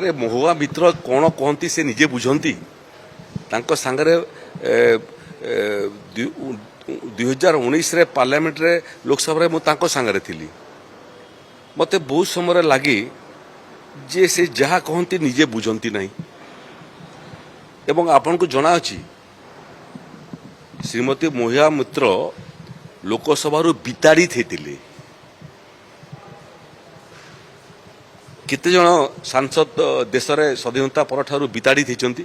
ଆରେ ମହୁଆ ମିତ୍ର କ'ଣ କହନ୍ତି ସେ ନିଜେ ବୁଝନ୍ତି। ତାଙ୍କ ସାଙ୍ଗରେ 2019ରେ ପାର୍ଲାମେଣ୍ଟରେ ଲୋକସଭାରେ ମୁଁ ତାଙ୍କ ସାଙ୍ଗରେ ଥିଲି। ମୋତେ ବହୁତ ସମୟରେ ଲାଗେ ଯେ ସେ ଯାହା କହନ୍ତି ନିଜେ ବୁଝନ୍ତି ନାହିଁ। ଏବଂ ଆପଣଙ୍କୁ ଜଣାଅଛି ଶ୍ରୀମତୀ ମହୁଆ ମିତ୍ର ଲୋକସଭାରୁ ବିତାଡ଼ିତ ହେଇଥିଲେ। କେତେଜଣ ସାଂସଦ ଦେଶରେ ସ୍ୱାଧୀନତା ପରଠାରୁ ବିତାଡ଼ିତ ହେଇଛନ୍ତି।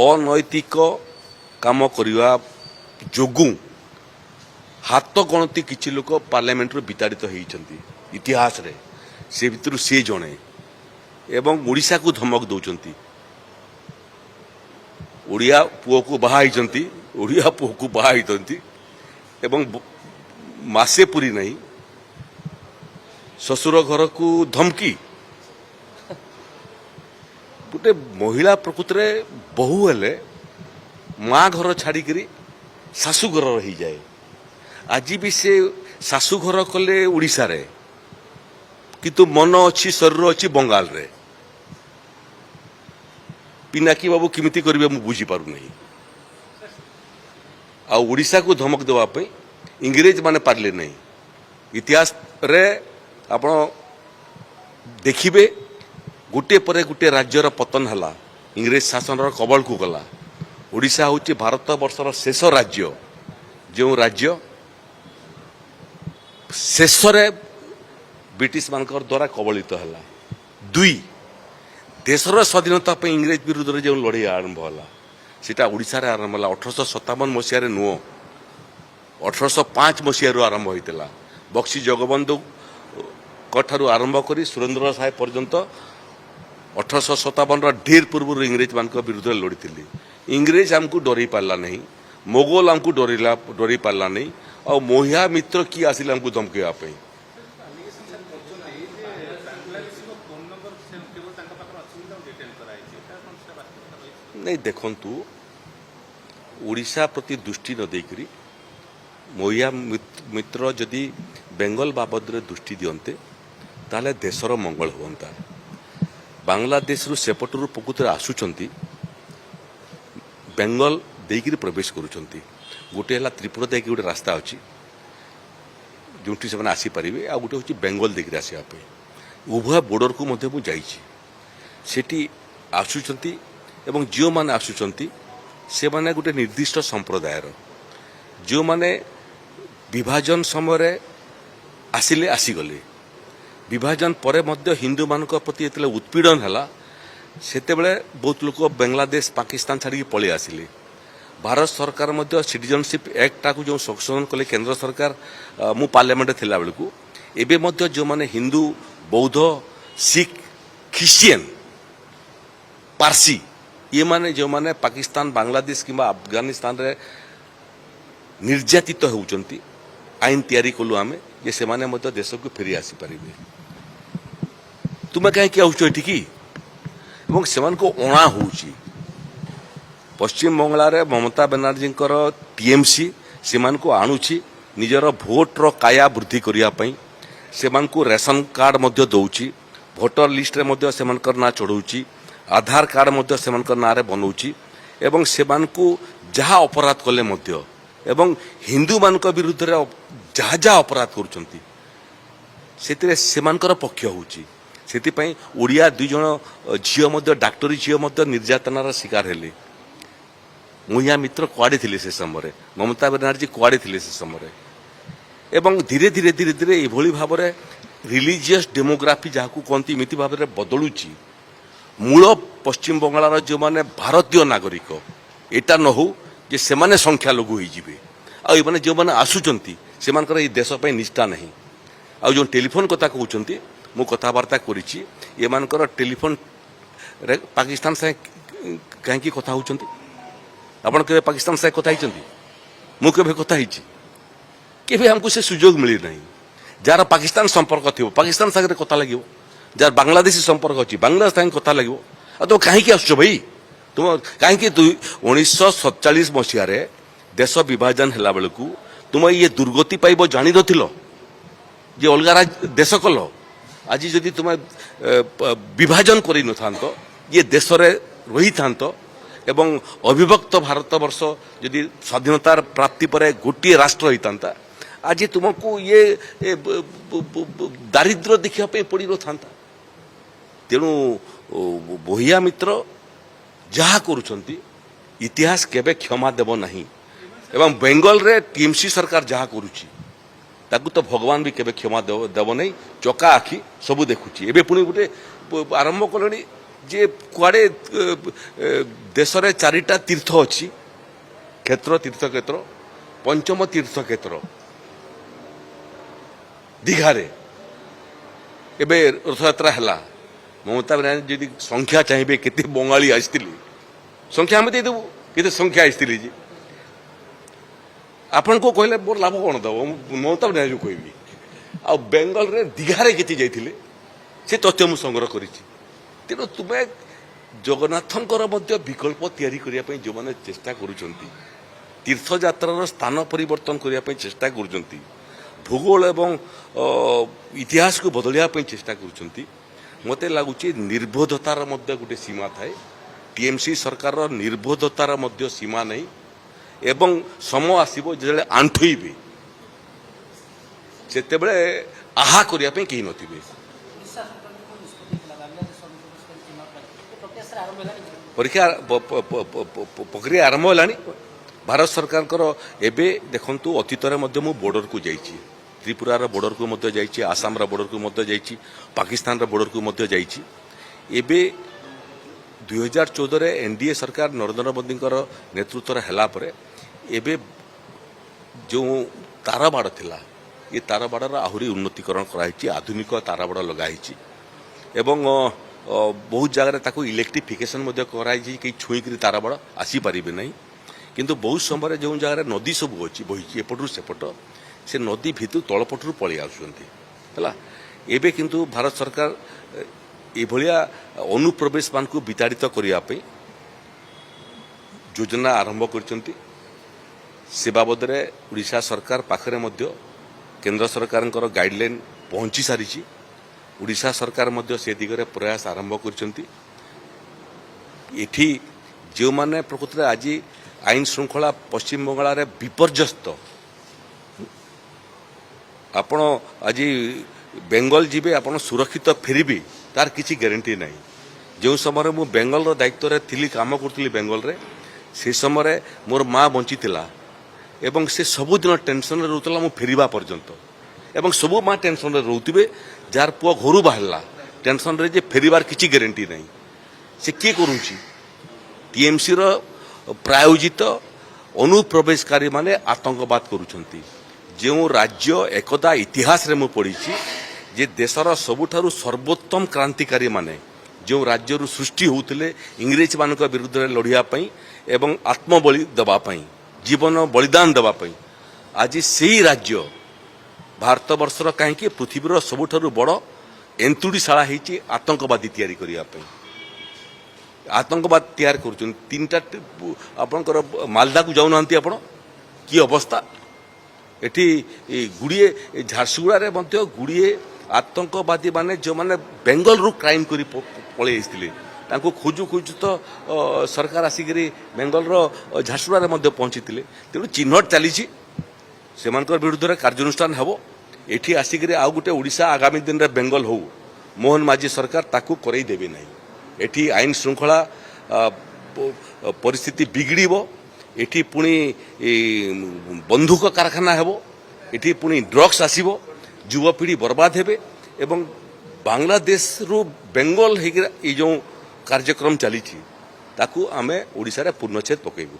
ଅନୈତିକ କାମ କରିବା ଯୋଗୁଁ ହାତ ଗଣତି କିଛି ଲୋକ ପାର୍ଲାମେଣ୍ଟରୁ ବିତାଡ଼ିତ ହେଇଛନ୍ତି ଇତିହାସରେ। ସେ ଭିତରୁ ସେ ଜଣେ ଏବଂ ଓଡ଼ିଶାକୁ ଧମକ ଦେଉଛନ୍ତି। ଓଡ଼ିଆ ପୁଅକୁ ବାହା ହେଇଛନ୍ତି ଏବଂ ମାସେ ପୁରୀ ନାହିଁ ଶ୍ୱଶୁର ଘରକୁ ଧମକି। ଗୋଟେ ମହିଳା ପ୍ରକୃତରେ ବୋହୂ ହେଲେ ମା ଘର ଛାଡ଼ିକରି ଶାଶୁଘର ରହିଯାଏ। ଆଜି ବି ସେ ଶାଶୁଘର କଲେ ଓଡ଼ିଶାରେ, କିନ୍ତୁ ମନ ଅଛି ଶରୀର ଅଛି ବଙ୍ଗାଲରେ। ପିନାକୀ ବାବୁ କେମିତି କରିବେ ମୁଁ ବୁଝିପାରୁନାହିଁ। ଆଉ ଓଡ଼ିଶାକୁ ଧମକ ଦେବା ପାଇଁ ଇଂରେଜ ମାନେ ପାରିଲେ ନାହିଁ। ଇତିହାସରେ ଆପଣ ଦେଖିବେ ଗୋଟିଏ ପରେ ଗୋଟିଏ ରାଜ୍ୟର ପତନ ହେଲା, ଇଂରେଜ ଶାସନର କବଳକୁ ଗଲା। ଓଡ଼ିଶା ହେଉଛି ଭାରତ ବର୍ଷର ଶେଷ ରାଜ୍ୟ, ଯେଉଁ ରାଜ୍ୟ ଶେଷରେ ବ୍ରିଟିଶମାନଙ୍କର ଦ୍ୱାରା କବଳିତ ହେଲା। 2 ଦେଶର ସ୍ୱାଧୀନତା ପାଇଁ ଇଂରେଜ ବିରୁଦ୍ଧରେ ଯେଉଁ ଲଢ଼େଇ ଆରମ୍ଭ ହେଲା ସେଟା ଓଡ଼ିଶାରେ ଆରମ୍ଭ ହେଲା। 1857 ମସିହାରେ ନୁହଁ, 1805 ମସିହାରୁ ଆରମ୍ଭ ହୋଇଥିଲା। ବକ୍ସି ଜଗବନ୍ଧୁଙ୍କଠାରୁ ଆରମ୍ଭ କରି ସୁରେନ୍ଦ୍ର ସାଏ ପର୍ଯ୍ୟନ୍ତ 1857ର ଢେର ପୂର୍ବରୁ ଇଂରେଜମାନଙ୍କ ବିରୁଦ୍ଧରେ ଲଢ଼ିଥିଲେ। ଇଂରେଜ ଆମକୁ ଡରେଇ ପାରିଲା ନାହିଁ, ମୋଗଲ ଆମକୁ ଡରେଇ ପାରିଲା ନାହିଁ, ଆଉ ମହୁଆ ମିତ୍ର କିଏ ଆସିଲେ ଆମକୁ ଧମକେଇବା ପାଇଁ। नहीं देखंतु ओडिशा प्रति दृष्टि न देकरी महुआ मित्र जदि बेंगल बाबद दृष्टि दियंते ताले देशर मंगल होता। बांग्लादेश सेपटू प्रकृत आसुंच बेंगल देकरी प्रवेश करुँच। गोटे है त्रिपुरा देकी गोटे रास्ता अच्छी जो आसीपारे, आ गोटे हूँ बेंगल देकरी आसवाई। उभय बोर्डर को मुझे आसुंच एवं जो मैंने आसुंच से माने गोटे निर्दिष्ट संप्रदायर जो माने विभाजन समय आसिले आसीगले। विभाजन परे मध्य हिंदू मान प्रति ये उत्पीड़न है सेते बहुत लोग बांग्लादेश पाकिस्तान छाड़ी पलि आसिले। भारत सरकार मध्य सिटीजनशिप एक्टा को जो संशोधन कले केंद्र सरकार मु पार्लियामेंट थिला बेलू एबे मध्य जो माने हिंदू बौद्ध सिख ख्रिश्चियन पारसी ये माने जो माने पाकिस्तान बांग्लादेश किंबा अफगानिस्तान रे निर्यातित होउचंती आईन तैयारी कलु आमे जे से माने मध्य देश को फेरी आसी परिबे। तुमे कहीं कि आउछ एठी की एवं सेमान को ओणा होउची। पश्चिम बंगाल रे ममता बनर्जी टीएमसी सेमान को आणुची निजर भोट रो काया वृद्धि करिया पई। सेमान को रेशन कार्ड मध्य दउची, भोटर लिस्ट रे मध्य सेमान ना चढ़ौची, आधार कार्ड मध्य सेमान नारे बनौची एवं सेमान को जहाँ अपराध कले मध्य एवं हिंदू मान विरुद्ध जहाँ जहाँ अपराध करुँच से पक्ष होची। सेतिपई ओडिया 2 जन झियो मध्य डाक्टरी झियो मध्य निर्यातनार शिकार हेले। महुआ मित्र कुआड़े थिले से समय, ममता बनर्जी कुआड़े थिले से समय एवं धीरे धीरे धीरे धीरे एभली भाव में रिलीजियस डेमोग्राफी जहाँ को कहती इमिति भाव में बदलुची। मूल पश्चिम बंगाल जो माने भारतीय नागरिक एटा न हो जे से माने संख्या लघु होने जो मैंने आसुंच से देश पर निष्ठा नहीं। आ जो टेलीफोन कथा कहते मु कथबार्ता करी टेलीफोन रे पाकिस्तान से कहीं कथा होती आपड़ के पाकिस्तान से कथा मु के कथा केवे हमको से सुजोग मिली नहीं। जार पाकिस्तान संपर्क थी पाकिस्तान सागर कथा लगे, जार बांग्लादेशी संपर्क अच्छी बांग्लादेश साथ कथा लगे। तो कहीं आस भाई तुम कहीं 1947 मसीह देश विभाजन है बेलू तुम ये दुर्गति पाइब जान नथिल जे अलगा देश कल आज जदि तुम विभाजन कर न था ये देश में रही था एवं अविभक्त भारतवर्ष जदि स्वाधीनतार प्राप्ति पर गोटे राष्ट्र होता आज तुमको ये दारिद्र्य देखा पड़ न था तेणु बहिया मित्र जहा करुँच इतिहास केबे क्षमा देव नहीं एवं बेंगल रे टीएमसी सरकार जहा करुँची ताकू तो भगवान भी केबे क्षमा देव नहीं चका आखि सबू देखुची एबे पुणी गोटे आरंभ कले जे कुआडे देश रे चारिटा तीर्थ अच्छी क्षेत्र तीर्थ क्षेत्र पंचम तीर्थ क्षेत्र दीघारे एबे रथयात्रा है ममता बनर्जी जी संख्या चाहिए केते बंगाली आसती संख्या आम देदेबू केते संख्या आसती जी आपण को कहले मोर लाभ कौन दब ममता बनर्जी कहबी आ बेंगल रे दीघारे केते जाइथिले से तथ्य मु संग्रह करिछि तेणु तुम्हें जगन्नाथंकर मध्य विकल्प तैयारी करिया पई जो माने चेष्टा करूछंती तीर्थयात्रार स्थान परिवर्तन करिया पई चेष्टा करूछंती भूगोल एवं इतिहास को बदलिया पई चेष्टा करूछंती मते लागुची निर्बोधतार मध्य गोटे सीमा थाए टीएमसी सरकार निर्बोधतार मध्य सीमा नहीं एवं समय आसीबो जेले आंठुइबे सेतेबेले आहा करिया पई केही नथिबे परीक्षा प्रक्रिया आरंभ है भारत सरकार एबे देखंतु अतीत मु बॉर्डर को जाइछि त्रिपुरार बॉर्डर को मध्य जाइछि आसाम बॉर्डर को मध्य जाइछि पाकिस्तान बॉर्डर को मध्य जाइछि एबे 2014 रे एनडीए सरकार नरेंद्र मोदी नेतृत्व हैला परे एबे जो तारबाड़ थिला ये तारबाड़र आहुरी उन्नतीकरण कराइछि आधुनिक तारबाड़ लगाइछि एवं बहुत जगह ताको इलेक्ट्रिफिकेशन कहीं छुईक तारबाड़ आसी पारे ना किंतु बहुत समय जो जगह नदी सब अच्छी बही एपटू सेपट से नदी भितर तलपटू पलि आसुँच एबे किंतु भारत सरकार एभलिया अनुप्रवेश मान को विताड़ित करने योजना आरंभ करछंती से बाबद उड़ीसा सरकार पाखरे मध्य केंद्र सरकार गाइडलाइन पहुंची सारी उड़ीसा सरकार मध्य से दिगरे प्रयास आरंभ करछंती एठी जो माने प्रकृति आज आईन श्रृंखला पश्चिम बंगाल रे विपर्यस्त आपण आज बेंगल जीवे आपण सुरक्षित फेरिबे तार किसी ग्यारंटी नहीं जो समय मु बेंगल रो दायित्व रे थिली काम करथली बेंगल रे से समय मोर माँ बंचीतिला एवं से सबुदिन टेंशन रे रहउतला मु फेरिबा पर्यंत एवं सबु माँ टेंशन रे रहउतिबे जार पुआ घर बाहरला टेंशन रे जे फेरिबार किसी ग्यारंटी नहीं से किए करूची टीएमसी रो प्रायोजित अनुप्रवेशकारी माने आतंकवाद करूछंती जो राज्य एकदा इतिहास रे मु पढ़ी जे देशर सबुठारु सर्वोत्तम क्रांतिकारी माने जो राज्य सृष्टि होउतले इंग्रेज मानक विरुद्ध लड़िया पई एवं आत्मबलि दबा पई जीवन बलिदान दबा पई आज सेही राज्य भारत वर्षर कहीं पृथ्वीर सबुठारु बड़ एंतुड़ीशाला होती आतंकवादी तैयारी करने आतंकवाद तैयार कर तीन टा आपणकर मालदा को जाऊना आपण कि अवस्था एटी गुड़िए झारसुगुड़ा गुड़िए आतंकवादी माने जो माने बेंगल रु क्राइम करी पलि खोजु खोजु तो सरकार आसिक बेंगल झारसुगुड़ा पहुंची तेणु चिन्हट चली से विरुद्ध कार्यानुष्ठान हम एठी आसिक आउ गोटे ओडिशा आगामी दिन में बेंगल हो मोहन माझी सरकार ताकू करई देबे नहीं एठी आईन श्रृंखला परिस्थिति बिगड़ एठी पुणी बंधुक कारखाना हेबो एठी पुणी ड्रग्स आसीबो युवपीढ़ी बर्बाद हेबे एवं बांग्लादेश रु बेंगल हे जो कार्यक्रम चली ताकू आमे ओडिशा रे पूर्णच्छेद पकेबू।